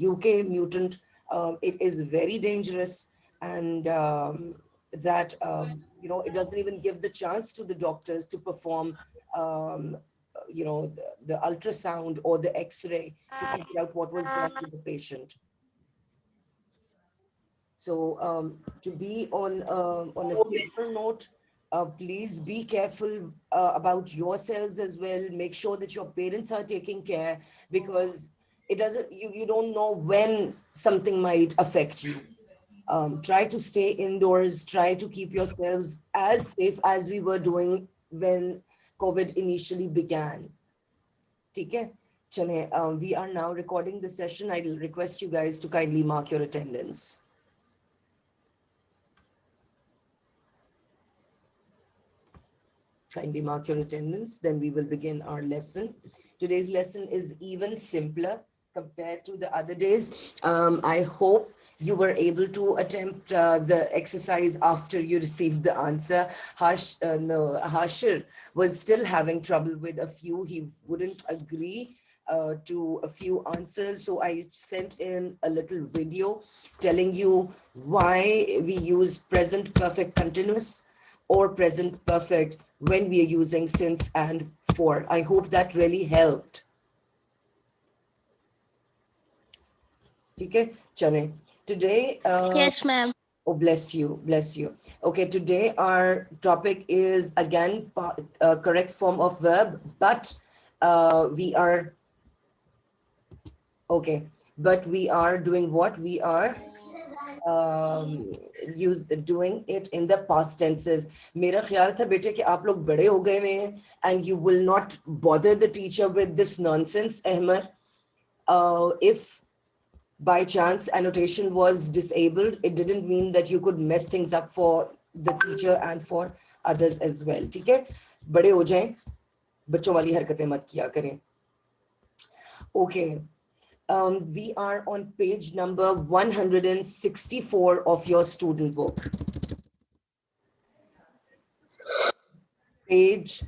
UK mutant. It is very dangerous, and that it doesn't even give the chance to the doctors to perform um, the ultrasound or the X-ray to figure out what was wrong with the patient. So to be on a safer note, please be careful about yourselves as well. Make sure that your parents are taking care, because it doesn't, you don't know when something might affect you. Try to stay indoors, try to keep yourselves as safe as we were doing when COVID initially began. Okay? Chale, we are now recording the session. I'll request you guys to kindly mark your attendance. Kindly mark your attendance, then we will begin our lesson. Today's lesson is even simpler compared to the other days. I hope you were able to attempt the exercise after you received the answer. Hashir was still having trouble with a few. He wouldn't agree to a few answers. So I sent in a little video telling you why we use present perfect continuous or present perfect when we are using since and for. I hope that really helped. Okay, Chane. Today, Yes, ma'am. oh, bless you, bless you. Okay, today our topic is again correct form of verb, but we are okay. But we are doing what? We are doing it in the past tenses. मेरा ख्याल था बेटे कि आप लोग बड़े हो गए हैं and you will not bother the teacher with this nonsense, Ahmed. If by chance annotation was disabled, it didn't mean that you could mess things up for the teacher and for others as well. ठीक है? बड़े हो जाएं, बच्चों वाली हरकतें मत किया करें. Okay. We are on page number 164 of your student book. Page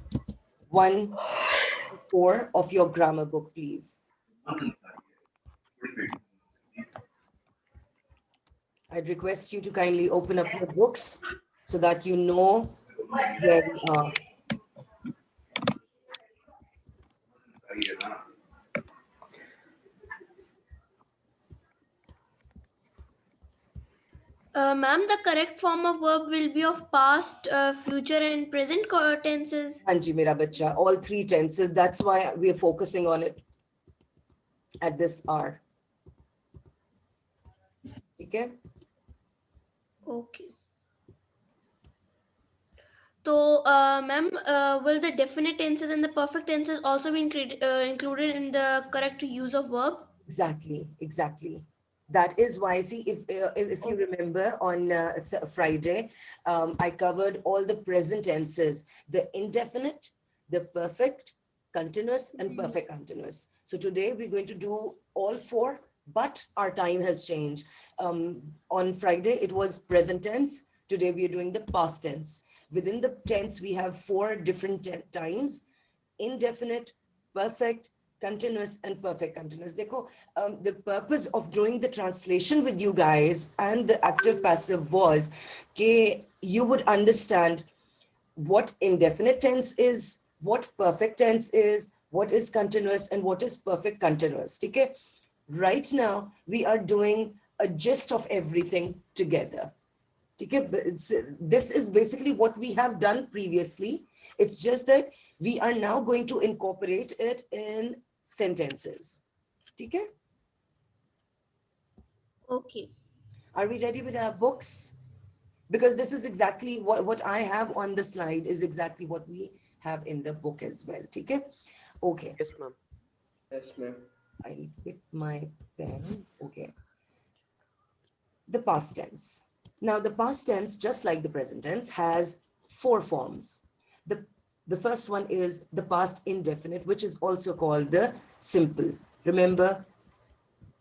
164 of your grammar book, please. I'd request you to kindly open up your books so that you know where we are. Ma'am, the correct form of verb will be of past, future, and present tenses. Hanji, mera bacha, all three tenses. That's why we are focusing on it at this hour. Okay? Okay. So, ma'am, will the definite tenses and the perfect tenses also be included in the correct use of verb? Exactly, exactly. That is why, see, if you remember on Friday, I covered all the present tenses, the indefinite, the perfect, continuous, and perfect continuous. So today we're going to do all four, but our time has changed. On Friday, it was present tense. Today we are doing the past tense. Within the tense, we have four different times: indefinite, perfect, continuous, and perfect continuous. Dekho, the purpose of doing the translation with you guys and the active passive was that you would understand what indefinite tense is, what perfect tense is, what is continuous, and what is perfect continuous. Okay? Right now, we are doing a gist of everything together. Okay? This is basically what we have done previously. It's just that we are now going to incorporate it in sentences. Okay? Okay. Are we ready with our books? Because this is exactly what I have on the slide is exactly what we have in the book as well. Okay? Okay. Yes, ma'am. Yes, ma'am. I'll pick my pen. Okay. The past tense. Now, the past tense, just like the present tense, has four forms. The first one is the past indefinite, which is also called the simple. Remember,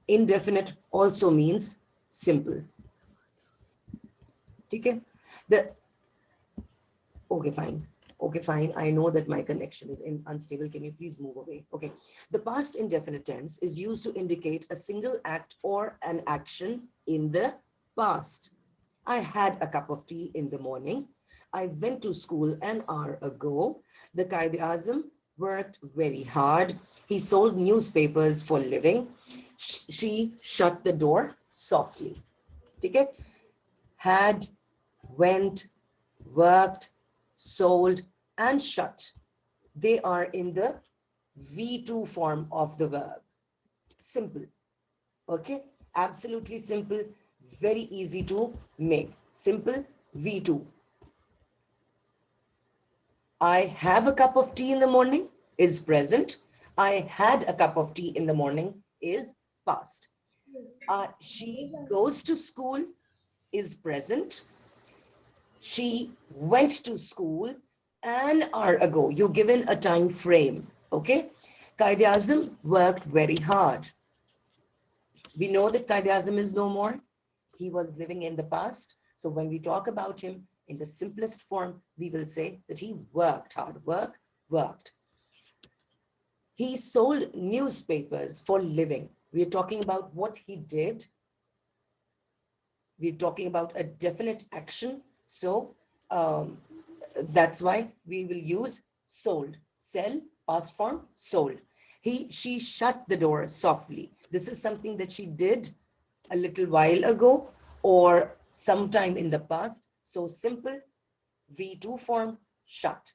indefinite also means simple. Okay? Okay, fine. Okay, fine. I know that my connection is unstable. Can you please move away? Okay. The past indefinite tense is used to indicate a single act or an action in the past. I had a cup of tea in the morning. I went to school an hour ago. The Qaid Azam worked very hard. He sold newspapers for living. She shut the door softly. Okay? Had, went, worked, sold, and shut. They are in the V2 form of the verb. Simple. Okay? Absolutely simple. Very easy to make. Simple V2. I have a cup of tea in the morning is present. I had a cup of tea in the morning is past. She goes to school is present. She went to school an hour ago. You're given a time frame. Okay. Qaid-e-Azam worked very hard. We know that Qaid-e-Azam is no more. He was living in the past. So when we talk about him in the simplest form, we will say that he worked hard. Worked. He sold newspapers for living. We're talking about what he did. We're talking about a definite action. So that's why we will use sold. Sell, past form, sold. She shut the door softly. This is something that she did a little while ago or sometime in the past. So simple, V2 form, shut.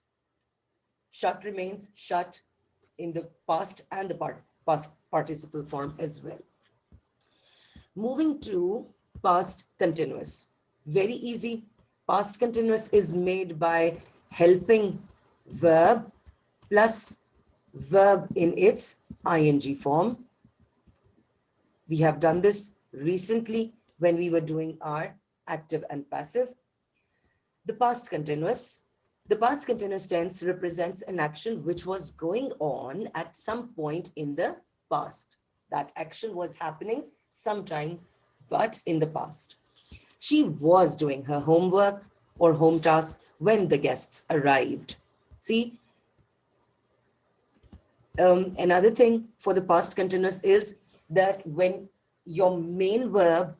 Shut remains shut in the past and the past participle form as well. Moving to past continuous. Very easy. Past continuous is made by helping verb plus verb in its ing form. We have done this recently when we were doing our active and passive. The past continuous. The past continuous tense represents an action which was going on at some point in the past. That action was happening sometime, but in the past. She was doing her homework or home task when the guests arrived. See, another thing for the past continuous is that when your main verb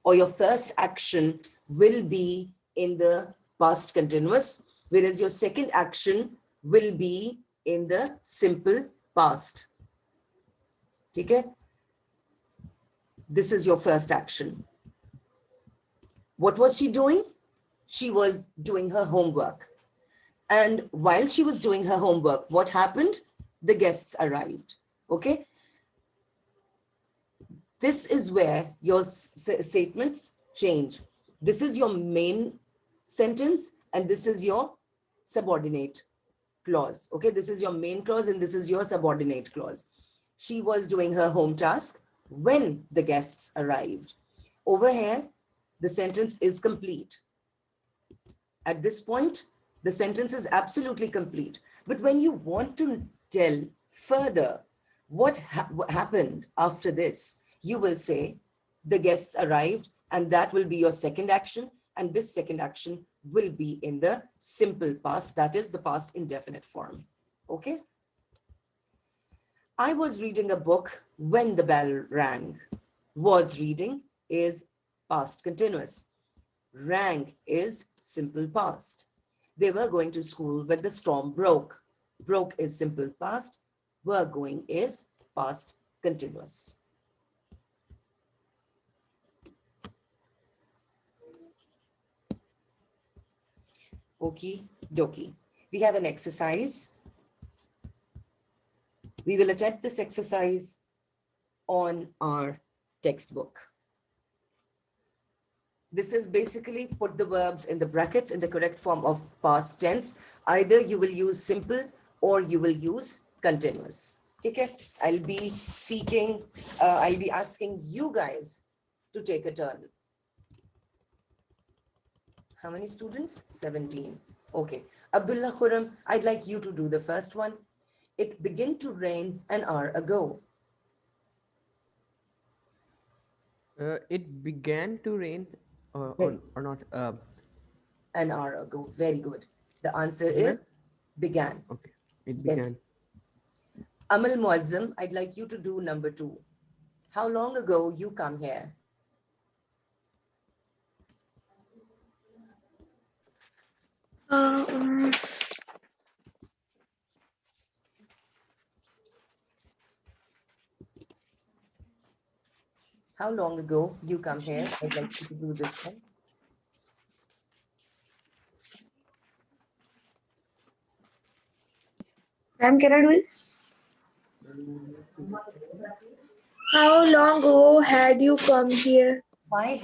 or your first action will be in the past continuous, whereas your second action will be in the simple past. Okay? This is your first action. What was she doing? She was doing her homework. And while she was doing her homework, what happened? The guests arrived. Okay? This is where your statements change. This is your main sentence and this is your subordinate clause. Okay, this is your main clause and this is your subordinate clause. She was doing her home task when the guests arrived. Over here, the sentence is complete. At this point, the sentence is absolutely complete. But when you want to tell further what happened after this, you will say the guests arrived and that will be your second action. And this second action will be in the simple past, that is the past indefinite form. Okay? I was reading a book when the bell rang. Was reading is past continuous. Rang is simple past. They were going to school when the storm broke. Broke is simple past. Were going is past continuous. Okie dokie. We have an exercise. We will attempt this exercise on our textbook. This is basically put the verbs in the brackets in the correct form of past tense. Either you will use simple or you will use continuous. Okay, I'll be asking you guys to take a turn. How many students? 17. Okay. Abdullah Khurram, I'd like you to do the first one. It began to rain an hour ago. It began to rain Right. or not. An hour ago. Very good. The answer is When? Began. Okay. It Yes. began. Amal Muazzam, I'd like you to do number 2. How long ago you come here? How long ago you come here? I'd like you to do this one. Ma'am, can I do this? How long ago had you come here? Why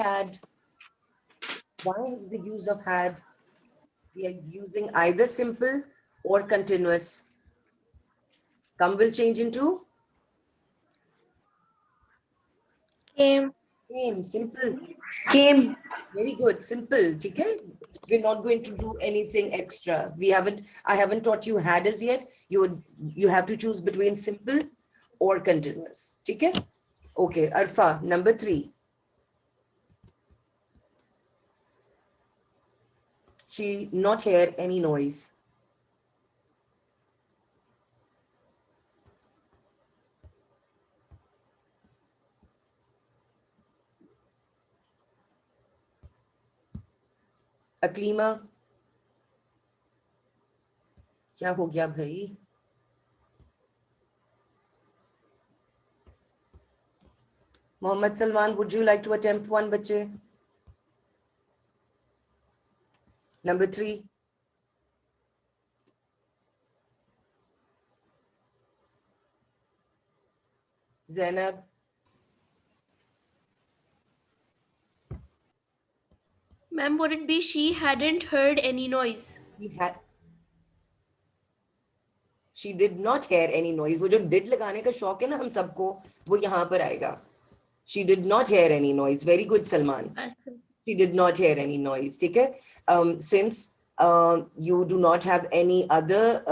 the use of had? We are using either simple or continuous. Come will change into Came. simple. Came. Very good, simple. Okay? We're not going to do anything extra. I haven't taught you had as yet. You have to choose between simple or continuous. Okay? Okay, Arfa, number 3. She not hear any noise. अक्लीमा क्या हो गया भाई? Mohammed Salman, would you like to attempt one, बच्चे? Number 3. Zainab. Ma'am, would it be she hadn't heard any noise? She did not hear any noise. वो जो did लगाने का शौक है ना हम सबको, वो यहाँ पर आएगा. She did not hear any noise. Very good, Salman. She did not hear any noise. ठीक है? Since you do not have any other,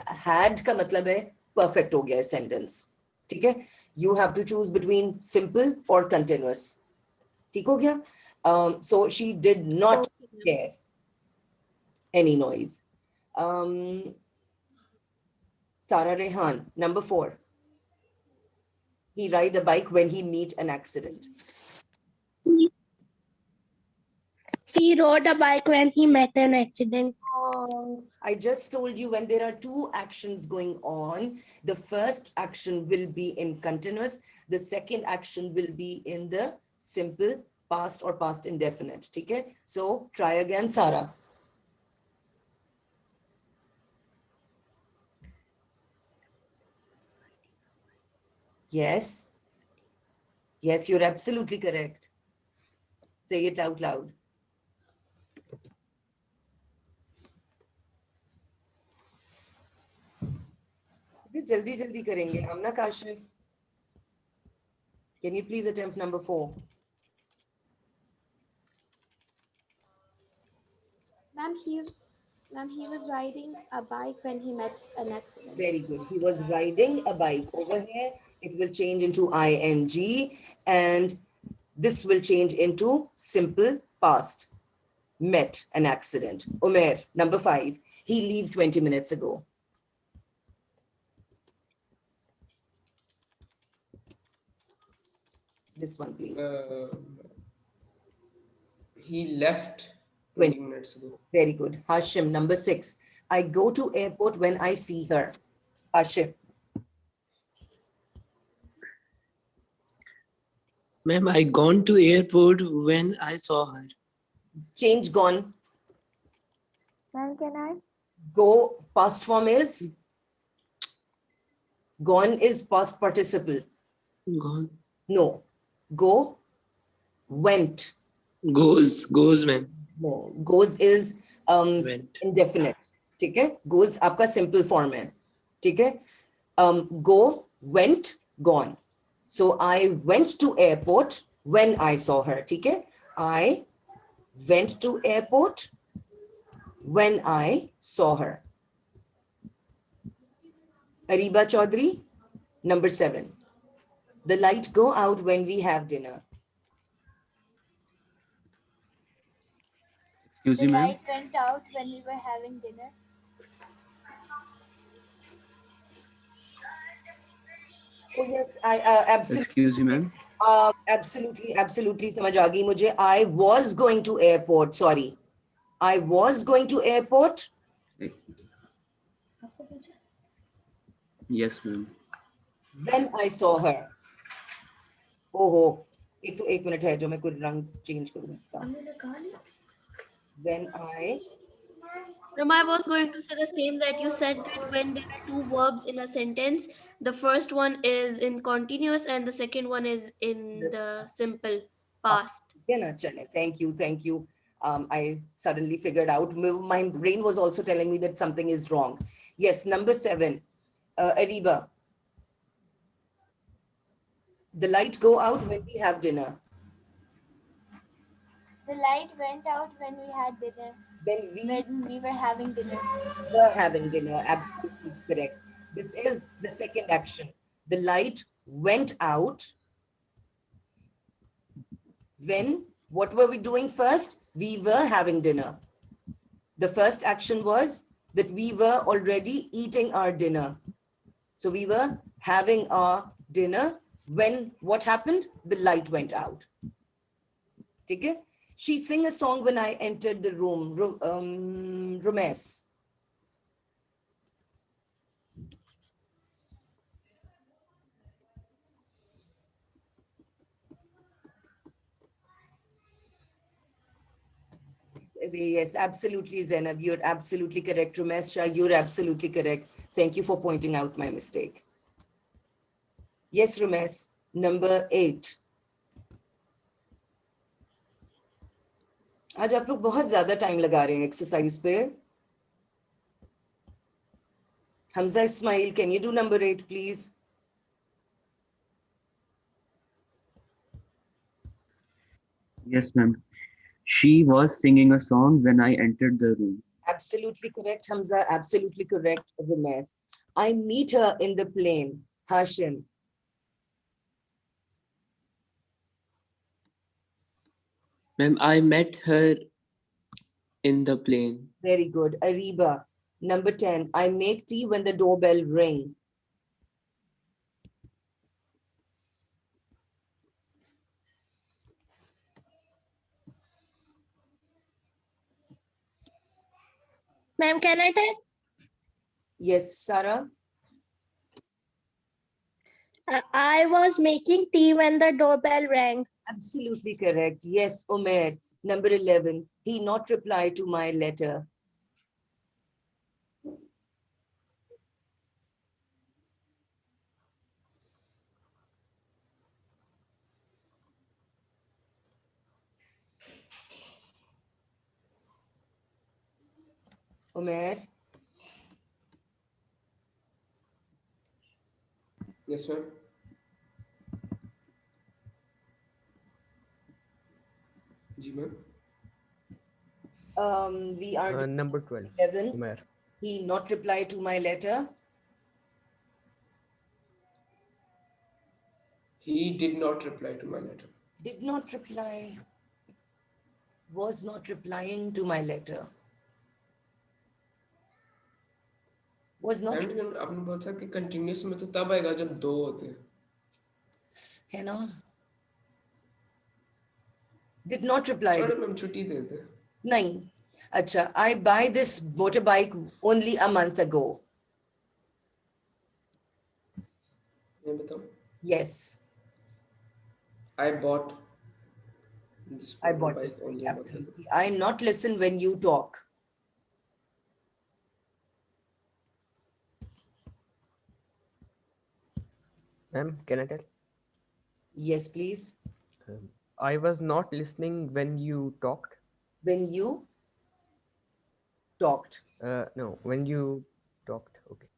had का मतलब है perfect हो गया है sentence. ठीक है? You have to choose between simple or continuous. ठीक हो गया? So she did not hear any noise. Sarah Rehan, number 4. He ride a bike when he meet an accident. He rode a bike when he met an accident. I just told you when there are 2 actions going on, the first action will be in continuous, the second action will be in the simple past or past indefinite. Okay? So try again, Sarah. Yes. Yes, you're absolutely correct. Say it out loud. जल्दी जल्दी करेंगे. Amna Kashif. Can you please attempt number 4? Ma'am, he was riding a bike when he met an accident. Very good. He was riding a bike. Over here, it will change into ing, and this will change into simple past. Met an accident. Umair, number 5. He left 20 minutes ago. This one, please. He left 20 minutes ago. Very good. Hashim, number 6. I go to airport when I see her. Hashim. Ma'am, I gone to airport when I saw her. Change gone. Ma'am, can I? Go, past form is? Gone is past participle. Gone. No. Go, went. Goes, ma'am. No. Goes is Went. indefinite. ठीक है? Goes आपका simple form है. ठीक है? Go, went, gone. So I went to airport when I saw her. ठीक है? I went to airport when I saw her. Ariba Chaudhary, number 7. The light go out when we have dinner. The light went out when we were having dinner. Oh yes, I absolutely. Excuse me, ma'am. Absolutely समझ आ गई मुझे. I was going to airport. Sorry, I was going to airport Yes, ma'am. when I saw her. ओहो, एक minute है जो मैं कोई रंग चेंज करूँ इसका. When I I was going to say the same, that you said that when there are two verbs in a sentence, the first one is in continuous and the second one is in the simple past. yeah, na, chale. Thank you, thank you. I suddenly figured out. My brain was also telling me that something is wrong. Yes, number 7. Ariba, the light go out when we have dinner. The light went out when we had dinner. When we were having dinner. Were having dinner. Absolutely correct. This is the second action. The light went out when, what were we doing first? We were having dinner. The first action was that we were already eating our dinner. So we were having our dinner when what happened? The light went out. Okay? She sang a song when I entered the room. Rumes. Yes, absolutely, Zainab. You're absolutely correct. Rumesh Shah, you're absolutely correct. Thank you for pointing out my mistake. Yes, Rumesh. Number 8. आज आप लोग बहुत ज्यादा time लगा रहे हैं exercise पे. Hamza Ismail, can you do number 8, please? Yes, ma'am. She was singing a song when I entered the room. Absolutely correct, Hamza. Absolutely correct, Rumesh. I meet her in the plane. Hashim. Ma'am, I met her in the plane. Very good. Ariba. Number 10. I make tea when the doorbell ring. Ma'am, can I tell? Yes, Sarah. I was making tea when the doorbell rang. Absolutely correct. Yes, Umair. Number 11. He not reply to my letter. Umair. Yes, ma'am. जी ma'am. We are Number 12. 11. Umair. He not reply to my letter. He did not reply to my letter. Did not reply. Was not replying to my letter. Was not. Ma'am लेकिन आपने बोला था कि continuous में तो तब आएगा जब दो होते हैं. है ना? Did not reply. छोड़ो मैम, छुट्टी दे दे. नहीं. Acha, I buy this motorbike only a month ago. मैं बताऊं. Yes, I bought this I bought this. motorbike only a month ago. Absolutely. I not listen when you talk. Ma'am, can I tell? Yes, please. I was not listening when you talked. When you talked. No, when you talked. Okay.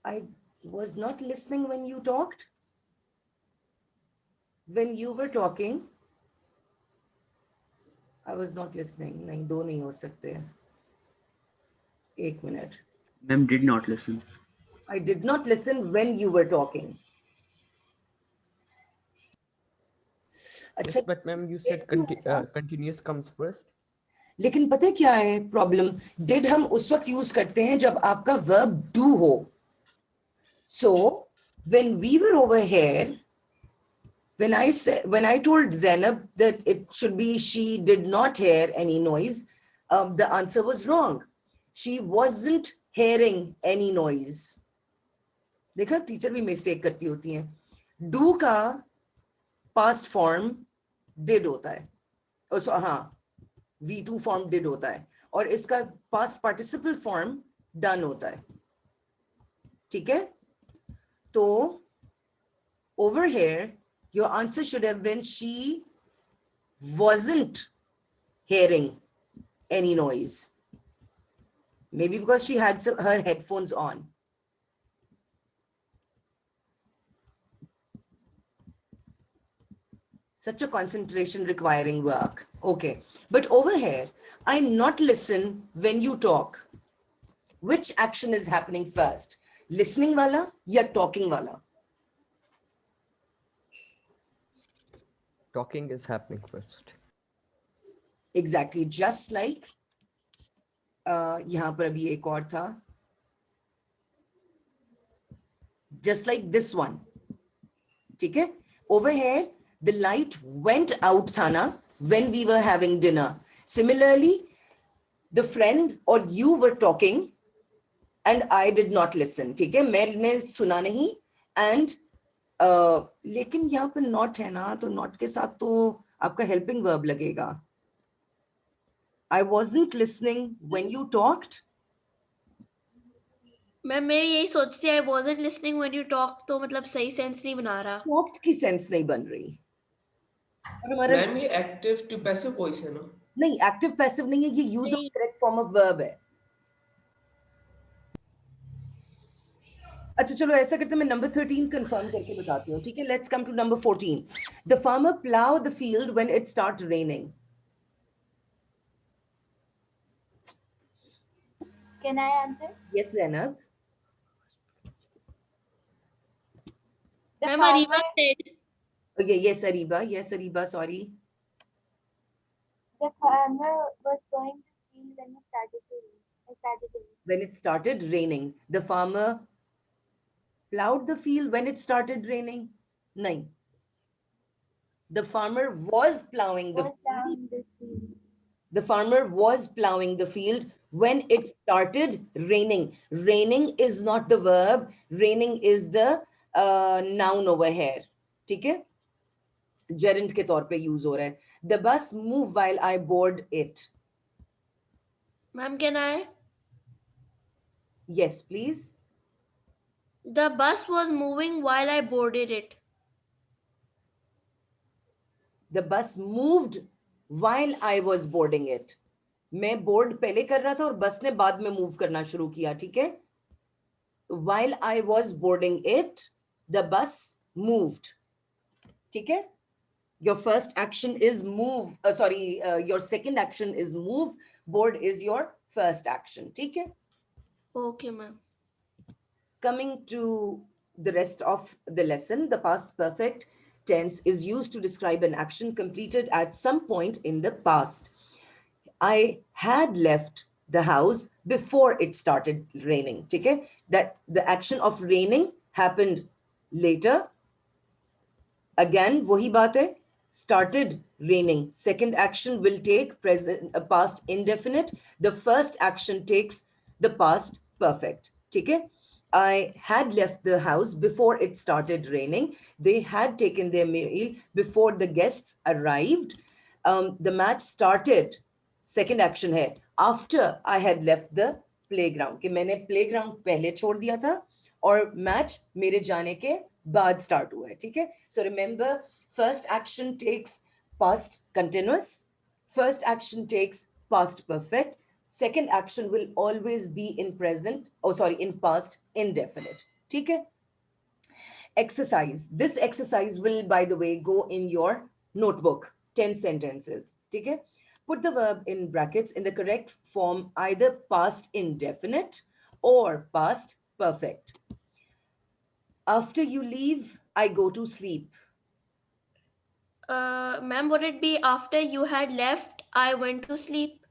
I was not listening when you talked. When you were talking, I was not listening. नहीं, दो नहीं हो सकते. एक minute. Ma'am did not listen. I did not listen when you were talking. Yes, but ma'am, you said continuous comes first. लेकिन पता है क्या है प्रॉब्लम, डिड हम उस वक्त यूज करते हैं जब आपका वर्ब डू हो. So when we were over here, when I told Zainab that it should be she did not hear any noise, the answer was wrong. She wasn't hearing any noise. देखा, teacher भी mistake करती होती हैं. Do का past form did होता है. हाँ, V2 form did होता है, और इसका पास्ट पार्टिसिपल फॉर्म डन होता है. ठीक है, तो over here your answer should have been she wasn't hearing any noise, maybe because she had her headphones on. Such a concentration requiring work. Okay, but over here, I not listen when you talk. Which action is happening first? Listening wala ya talking wala? Talking is happening first. Exactly, just like यहाँ पर अभी एक और था, just like this one. ठीक है, over here the light went out था ना when we were having dinner. Similarly, the friend or you were talking and I did not listen. ठीक है, मैंने सुना नहीं, and लेकिन यहाँ पर not है ना, तो not के साथ तो आपका helping verb लगेगा. I wasn't listening when you talked. मैं यही सोचती I wasn't listening when you talked, तो मतलब सही सेंस नहीं बना रहा. Talked की सेंस नहीं बन रही. और हमारा मैम ये एक्टिव टू पैसिव वॉइस है ना? नहीं, एक्टिव पैसिव नहीं है, ये यूज ऑफ नहीं. करेक्ट फॉर्म ऑफ वर्ब है. अच्छा चलो ऐसा करते हैं, मैं नंबर 13 कंफर्म करके बताती हूँ. ठीक है, let's come to number 14. The farmer plough the field when it start raining. Can I answer? Yes, Zainab. The Ma'am, Ariba farmer, said. Okay, yes, Ariba. Yes, Ariba, sorry. the farmer was going to field when it started to rain. When it started raining. The farmer plowed the field when it started raining. Nahin. The farmer was plowing the Was field. down the field. The farmer was plowing the field when it started raining. Raining is not the verb. Raining is the noun over here. ठीक है, gerund के तौर पे use हो रहा है. The bus moved while I board it. Ma'am, can I? Yes, please. The bus was moving while I boarded it. The bus moved while I was boarding it. मैं board पहले कर रहा था और बस ने बाद में मूव करना शुरू किया. ठीक है, while I was boarding it, the bus moved. ठीक है, your first action is move. Your second action is move. Board is your first action. ठीक है. Okay, ma'am. Coming to the rest of the lesson, the past perfect tense is used to describe an action completed at some point in the past. I had left the house before it started raining. ठीक है, that the action of raining happened later. Again, वही बात है, started raining. Second action will take past indefinite. The first action takes the past perfect. ठीक है, I had left the house before it started raining. They had taken their meal before the guests arrived. The match started. Second action है after I had left the playground. कि मैंने playground पहले छोड़ दिया था और match मेरे जाने के बाद start हुआ है. ठीक है, so remember, first action takes past continuous. First action takes past perfect. Second action will always be in past indefinite. ठीक है. Exercise. This exercise will, by the way, go in your notebook. 10 sentences. ठीक है. Put the verb in brackets in the correct form, either past indefinite or past perfect. After you leave, I go to sleep. Ma'am, would it be after you had left, I went to sleep?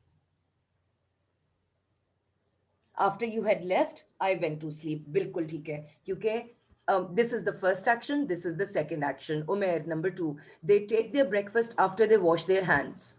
After you had left, I went to sleep. बिल्कुल ठीक है क्योंकि this is the first action, this is the second action. Umair, number 2. They take their breakfast after they wash their hands.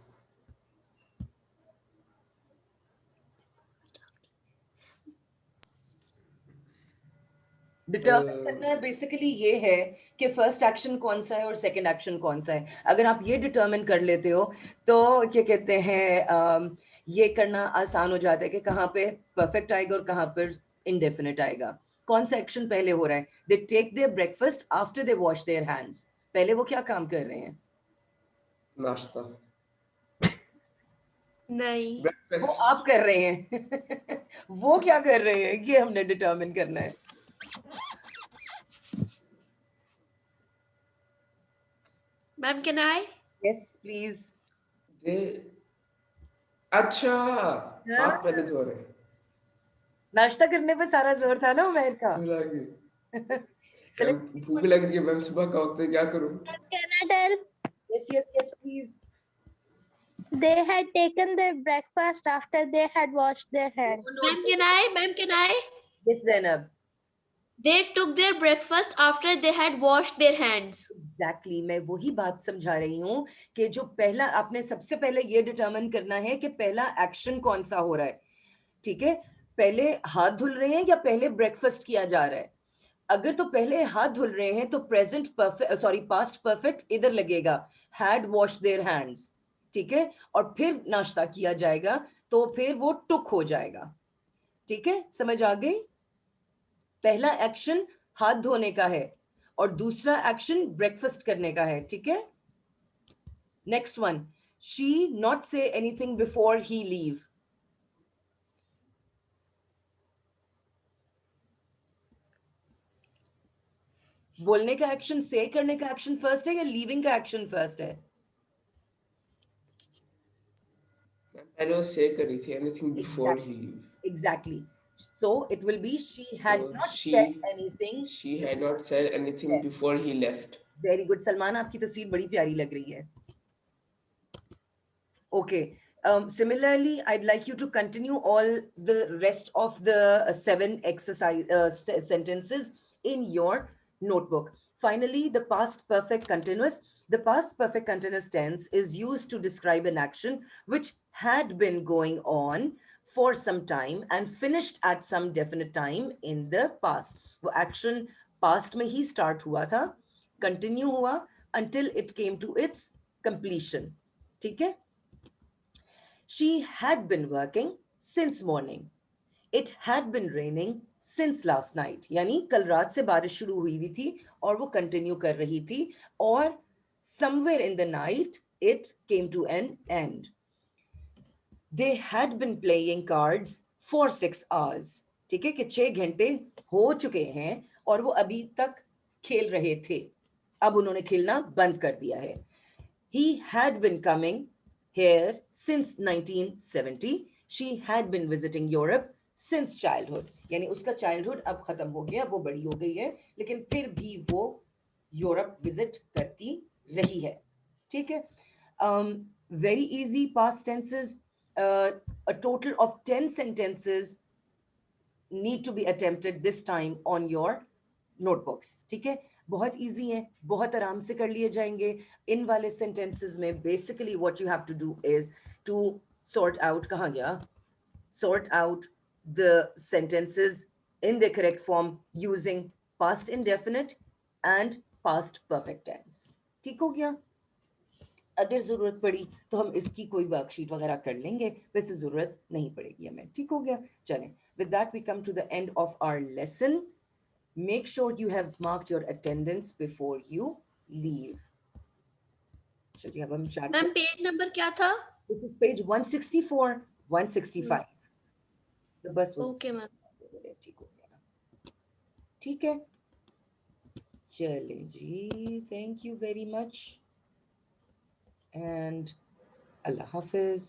Determine करना है basically ये है कि first action कौन सा है और सेकंड एक्शन कौन सा है. अगर आप ये डिटर्मिन कर लेते हो तो क्या कहते हैं ये करना आसान हो जाता है कि कहाँ पे परफेक्ट आएगा और कहाँ पर इंडेफिनिट आएगा. कौन सा एक्शन पहले हो रहा है? They take their breakfast after they wash their hands. पहले वो क्या काम कर रहे हैं? नाश्ता. नहीं, वो ब्रेकफास्ट. आप कर रहे हैं. वो क्या कर रहे हैं ये हमने डिटर्मिन करना है. Ma'am can I? Yes please. दे. अच्छा, हाथ पहले धो रहे हैं. नाश्ता करने पे सारा जोर था ना उमैर का. सुबह की. चले. मैम भूख लग रही है मैम, सुबह का वक्त है, क्या करूं? Can I tell? Yes, yes, yes, please. They had taken their breakfast after they had washed their hands. Ma'am can I? Ma'am can I? Yes, Zainab. They took their breakfast after they had washed their hands. Exactly. मैं वही बात समझा रही हूँ कि जो पहला आपने सबसे पहले ये डिटरमिन करना है कि पहला एक्शन कौन सा हो रहा है. ठीक है, पहले हाथ धुल रहे हैं या पहले ब्रेकफास्ट किया जा रहा है. अगर तो पहले हाथ धुल रहे हैं तो present perfect sorry past perfect इधर लगेगा, हैड वॉश देयर हैंड्स. ठीक है, और फिर नाश्ता किया जाएगा तो फिर वो टुक हो जाएगा. ठीक है, समझ आ गई? पहला एक्शन हाथ धोने का है और दूसरा एक्शन ब्रेकफास्ट करने का है. ठीक है, next one. She not say anything before he leave. बोलने का एक्शन से करने का एक्शन फर्स्ट है या लीविंग का एक्शन फर्स्ट है? पहले वो से करी थी, anything before he leave. Exactly. So it will be she had So not said anything. she had not said anything before he left. Very good. Salman, आपकी तस्वीर बड़ी प्यारी लग रही है. Okay. Similarly, I'd like you to continue all the rest of the 7 exercise sentences in your notebook. Finally, the past perfect continuous. The past perfect continuous tense is used to describe an action which had been going on for some time and finished at some definite time in the past. वो action past में ही start हुआ था, continue हुआ until it came to its completion. ठीक है? She had been working since morning. It had been raining since last night. यानी कल रात से बारिश शुरू हुई थी और वो कंटिन्यू कर रही थी और somewhere in the night it came to an end. They had been playing cards for 6 hours. ठीक है कि 6 घंटे हो चुके हैं और वो अभी तक खेल रहे थे. अब उन्होंने खेलना बंद कर दिया है. He had been coming here since 1970. She had been visiting Europe since childhood. यानी उसका childhood अब खत्म हो गया, वो बड़ी हो गई है, लेकिन फिर भी वो यूरोप विजिट करती रही है. ठीक है, very easy past tenses. A total of 10 sentences need to be attempted this time on your notebooks. ठीक है, बहुत इजी है, बहुत आराम से कर लिए जाएंगे. इन वाले sentences में basically what you have to do is to sort out, कहाँ गया, sort out the sentences in the correct form using past indefinite and past perfect tense. ठीक हो गया? अगर जरूरत पड़ी तो हम इसकी कोई वर्कशीट वगैरह कर लेंगे, वैसे जरूरत नहीं पड़ेगी हमें. ठीक हो गया? चलें, with that we come to the end of our lesson. Make sure you have marked your attendance before you leave. चलिए अब हम chat मैम पेज नंबर क्या था? This is page 164, 165. The bus was okay ma'am. ठीक हो गया. ठीक है, चलें जी. Thank you very much and Allah Hafiz.